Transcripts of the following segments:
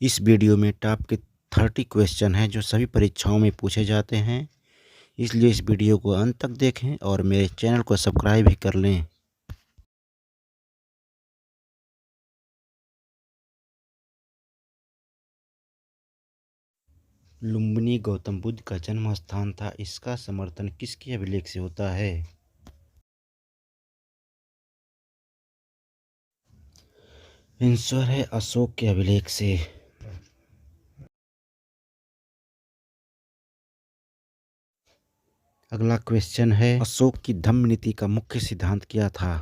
इस वीडियो में टॉप के 30 क्वेश्चन हैं जो सभी परीक्षाओं में पूछे जाते हैं, इसलिए इस वीडियो को अंत तक देखें और मेरे चैनल को सब्सक्राइब भी कर लें। लुम्बिनी गौतम बुद्ध का जन्म स्थान था। इसका समर्थन किसके अभिलेख से होता है? आंसर है अशोक के अभिलेख से। अगला क्वेश्चन है, अशोक की धम्म नीति का मुख्य सिद्धांत क्या था?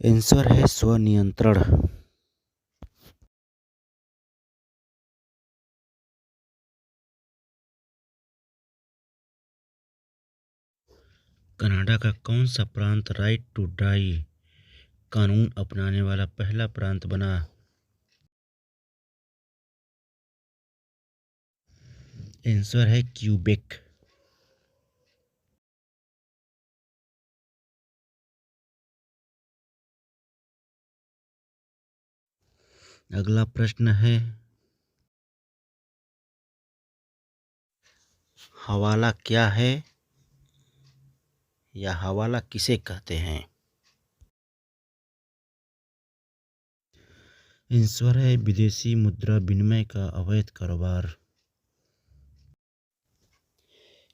आंसर है स्वनियंत्रण। कनाडा का कौन सा प्रांत राइट टू डाई कानून अपनाने वाला पहला प्रांत बना? आंसर है क्यूबेक। अगला प्रश्न है, हवाला क्या है या हवाला किसे कहते हैं? आंसर है विदेशी मुद्रा विनिमय का अवैध कारोबार,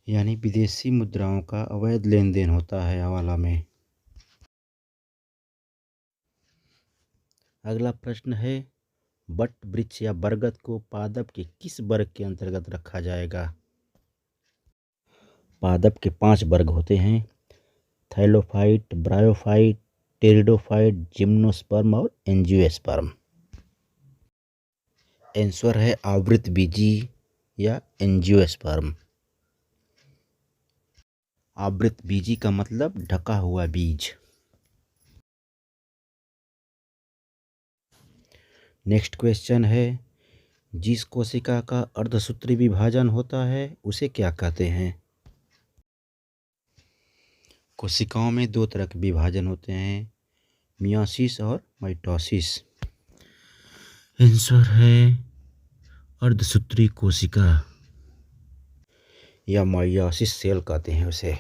यानी विदेशी मुद्राओं का अवैध लेन देन होता है हवाला में। अगला प्रश्न है, बट वृक्ष या बरगद को पादप के किस वर्ग के अंतर्गत रखा जाएगा? पादप के 5 वर्ग होते हैं, थैलोफाइट, ब्रायोफाइट, टेरिडोफाइट, जिम्नोस्पर्म और एंजियोस्पर्म। आंसर है आवृतबीजी या एंजियोस्पर्म। आवृतबीजी का मतलब ढका हुआ बीज। नेक्स्ट क्वेश्चन है, जिस कोशिका का अर्धसूत्री विभाजन होता है उसे क्या कहते हैं? कोशिकाओं में 2 तरह के विभाजन होते हैं, मियोसिस और माइटोसिस। आंसर है अर्धसूत्री कोशिका या माइयोसिस सेल कहते हैं उसे।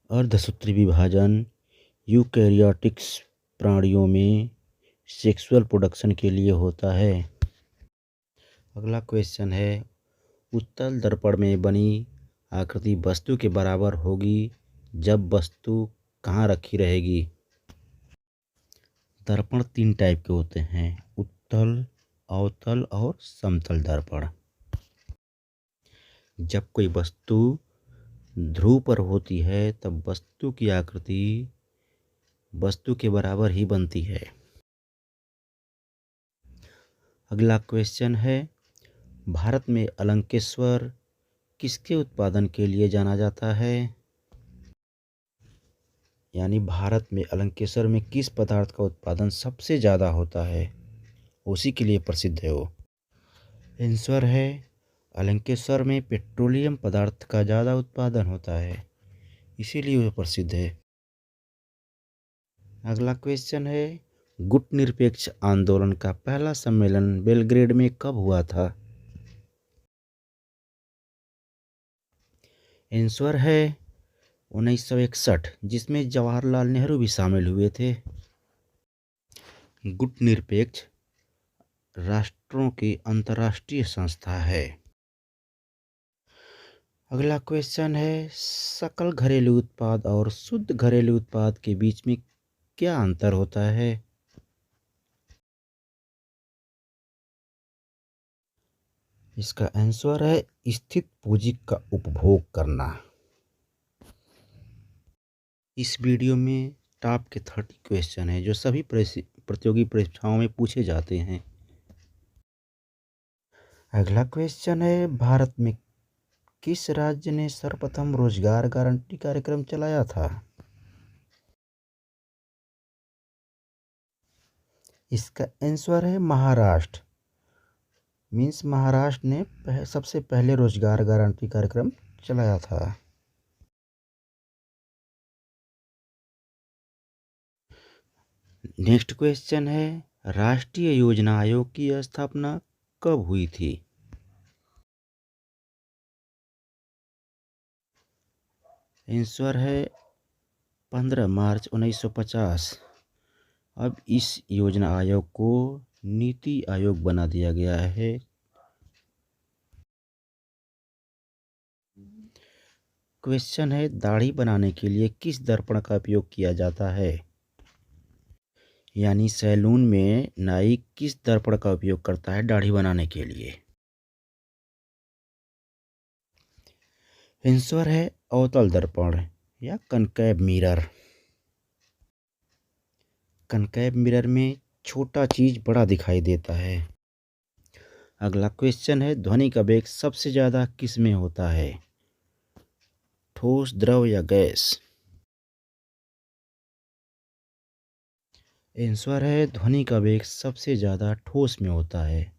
अर्धसूत्री विभाजन यूकैरियोटिक्स प्राणियों में सेक्सुअल प्रोडक्शन के लिए होता है। अगला क्वेश्चन है, उत्तल दर्पण में बनी आकृति वस्तु के बराबर होगी जब वस्तु कहाँ रखी रहेगी? दर्पण 3 टाइप के होते हैं, उत्तल, अवतल और समतल दर्पण। जब कोई वस्तु ध्रुव पर होती है तब वस्तु की आकृति वस्तु के बराबर ही बनती है। अगला क्वेश्चन है, भारत में अलंकेश्वर किसके उत्पादन के लिए जाना जाता है? यानी भारत में अलंकेश्वर में किस पदार्थ का उत्पादन सबसे ज़्यादा होता है, उसी के लिए प्रसिद्ध है वो। आंसर है अलंकेश्वर में पेट्रोलियम पदार्थ का ज़्यादा उत्पादन होता है, इसीलिए वो प्रसिद्ध है। अगला क्वेश्चन है, गुटनिरपेक्ष आंदोलन का पहला सम्मेलन बेलग्रेड में कब हुआ था? आंसर है 1961, जिसमें जवाहरलाल नेहरू भी शामिल हुए थे। गुटनिरपेक्ष राष्ट्रों की अंतर्राष्ट्रीय संस्था है। अगला क्वेश्चन है, सकल घरेलू उत्पाद और शुद्ध घरेलू उत्पाद के बीच में क्या अंतर होता है? इसका आंसर है स्थित पूंजी का उपभोग करना। इस वीडियो में टॉप के 30 क्वेश्चन हैं जो सभी प्रतियोगी परीक्षाओं में पूछे जाते हैं। अगला क्वेश्चन है, भारत में किस राज्य ने सर्वप्रथम रोजगार गारंटी कार्यक्रम चलाया था? इसका आंसर है महाराष्ट्र। महाराष्ट्र ने सबसे पहले रोजगार गारंटी कार्यक्रम चलाया था। नेक्स्ट क्वेश्चन है, राष्ट्रीय योजना आयोग की स्थापना कब हुई थी? आंसर है 15 मार्च 1950। अब इस योजना आयोग को नीति आयोग बना दिया गया है। क्वेश्चन है, दाढ़ी बनाने के लिए किस दर्पण का उपयोग किया जाता है? यानी सैलून में नाई किस दर्पण का उपयोग करता है दाढ़ी बनाने के लिए? आंसर है अवतल दर्पण या कनकैव मिरर। कनकैव मिरर में छोटा चीज बड़ा दिखाई देता है। अगला क्वेश्चन है, ध्वनि का वेग सबसे ज्यादा किस में होता है? ठोस, द्रव या गैस? आंसर है ध्वनि का वेग सबसे ज्यादा ठोस में होता है,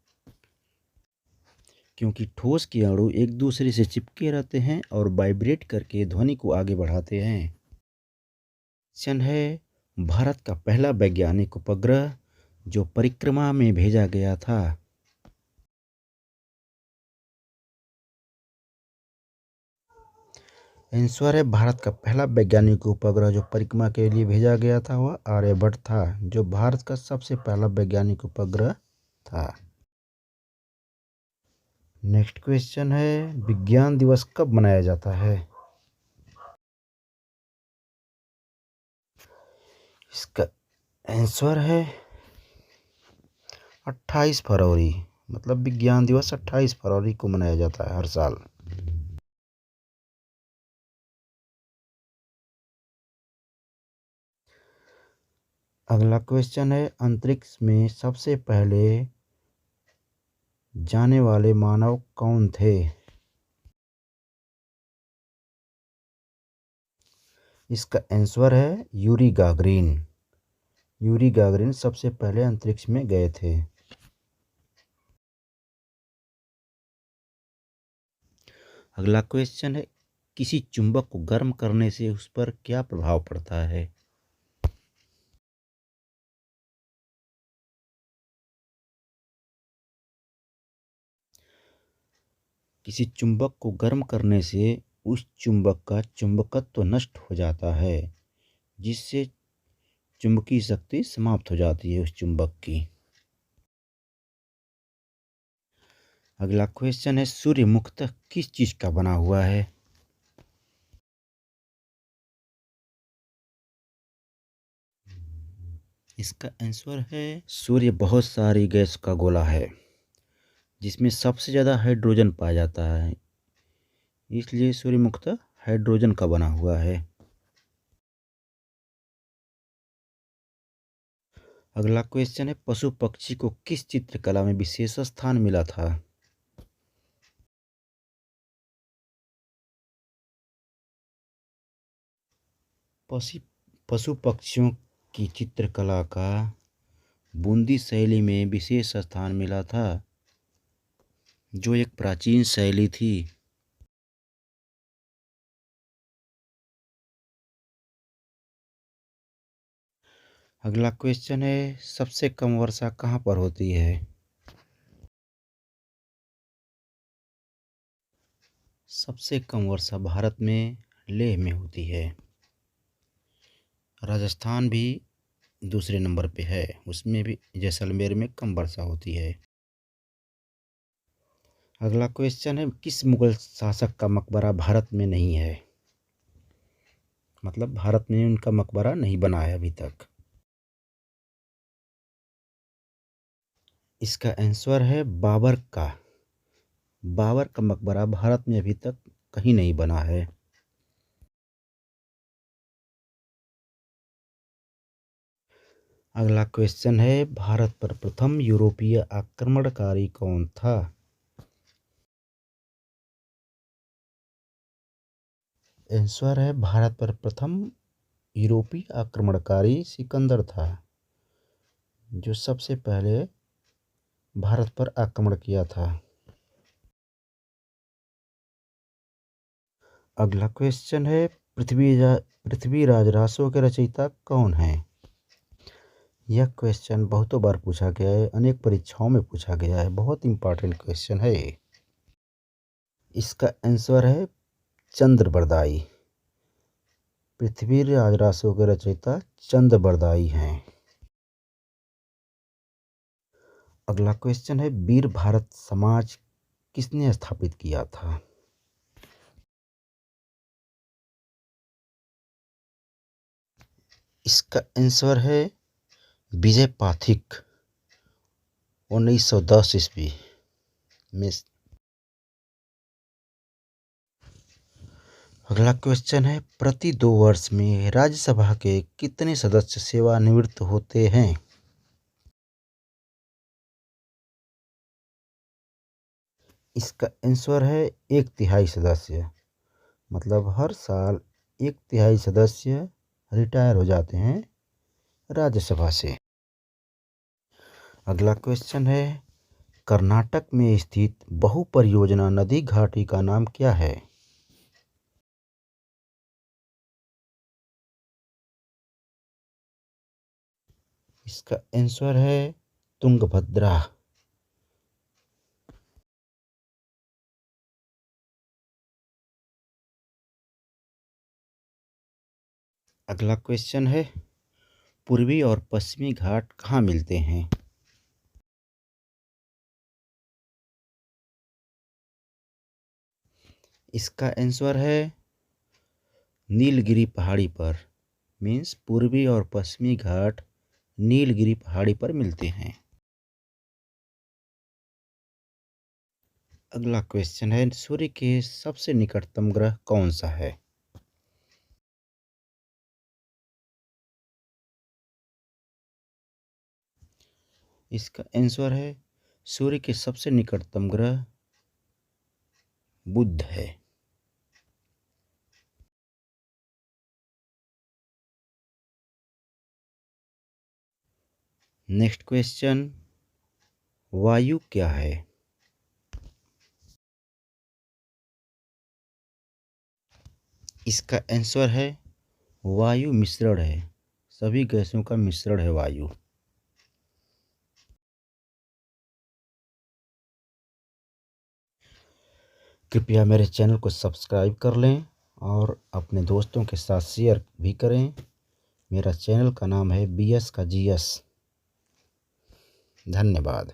क्योंकि ठोस के अणु एक दूसरे से चिपके रहते हैं और वाइब्रेट करके ध्वनि को आगे बढ़ाते हैं। क्वेश्चन है, भारत का पहला वैज्ञानिक उपग्रह जो परिक्रमा में भेजा गया था? आंसर है भारत का पहला वैज्ञानिक उपग्रह जो परिक्रमा के लिए भेजा गया था वह आर्यभट्ट था, जो भारत का सबसे पहला वैज्ञानिक उपग्रह था। नेक्स्ट क्वेश्चन है, विज्ञान दिवस कब मनाया जाता है? इसका आंसर है 28 फरवरी। मतलब विज्ञान दिवस 28 फरवरी को मनाया जाता है हर साल। अगला क्वेश्चन है, अंतरिक्ष में सबसे पहले जाने वाले मानव कौन थे? इसका आंसर है यूरी गागरिन। यूरी गागरिन सबसे पहले अंतरिक्ष में गए थे। अगला क्वेश्चन है, किसी चुंबक को गर्म करने से उस पर क्या प्रभाव पड़ता है? किसी चुंबक को गर्म करने से उस चुंबक का चुंबकत्व नष्ट हो जाता है, जिससे चुंबकीय शक्ति समाप्त हो जाती है उस चुंबक की। अगला क्वेश्चन है, सूर्य मुख्यतः किस चीज का बना हुआ है? इसका आंसर है सूर्य बहुत सारी गैस का गोला है, जिसमें सबसे ज़्यादा हाइड्रोजन पाया जाता है, इसलिए सूर्य मुख्यतः हाइड्रोजन का बना हुआ है। अगला क्वेश्चन है, पशु पक्षी को किस चित्रकला में विशेष स्थान मिला था? पशु पशु पक्षियों की चित्रकला का बूंदी शैली में विशेष स्थान मिला था, जो एक प्राचीन शैली थी। अगला क्वेश्चन है, सबसे कम वर्षा कहाँ पर होती है? सबसे कम वर्षा भारत में लेह में होती है। राजस्थान भी दूसरे नंबर पे है, उसमें भी जैसलमेर में कम वर्षा होती है। अगला क्वेश्चन है, किस मुगल शासक का मकबरा भारत में नहीं है? मतलब भारत में उनका मकबरा नहीं बना है अभी तक। इसका आंसर है बाबर का। बाबर का मकबरा भारत में अभी तक कहीं नहीं बना है। अगला क्वेश्चन है, भारत पर प्रथम यूरोपीय आक्रमणकारी कौन था? आंसर है भारत पर प्रथम यूरोपीय आक्रमणकारी सिकंदर था, जो सबसे पहले भारत पर आक्रमण किया था। अगला क्वेश्चन है, पृथ्वीराज रासो के रचयिता कौन हैं? यह क्वेश्चन बहुतों बार पूछा गया है, अनेक परीक्षाओं में पूछा गया है, बहुत इंपॉर्टेंट क्वेश्चन है। इसका आंसर है चंद्रबरदाई। पृथ्वीराज रासो के रचयिता चंद्रबरदाई हैं। अगला क्वेश्चन है, वीर भारत समाज किसने स्थापित किया था? इसका आंसर है विजय पाठक, 1910 ईस्वी में। अगला क्वेश्चन है, प्रति 2 वर्ष में राज्यसभा के कितने सदस्य सेवानिवृत्त होते हैं? इसका आंसर है 1/3 सदस्य, मतलब हर साल 1/3 सदस्य रिटायर हो जाते हैं राज्यसभा से। अगला क्वेश्चन है, कर्नाटक में स्थित बहु परियोजना नदी घाटी का नाम क्या है? इसका आंसर है तुंगभद्रा। अगला क्वेश्चन है, पूर्वी और पश्चिमी घाट कहाँ मिलते हैं? इसका आंसर है नीलगिरी पहाड़ी पर। मीन्स पूर्वी और पश्चिमी घाट नीलगिरी पहाड़ी पर मिलते हैं। अगला क्वेश्चन है, सूर्य के सबसे निकटतम ग्रह कौन सा है? इसका आंसर है सूर्य के सबसे निकटतम ग्रह बुध है। नेक्स्ट क्वेश्चन, वायु क्या है? इसका आंसर है वायु मिश्रण है, सभी गैसों का मिश्रण है वायु। कृपया मेरे चैनल को सब्सक्राइब कर लें और अपने दोस्तों के साथ शेयर भी करें। मेरा चैनल का नाम है BS का GS। धन्यवाद।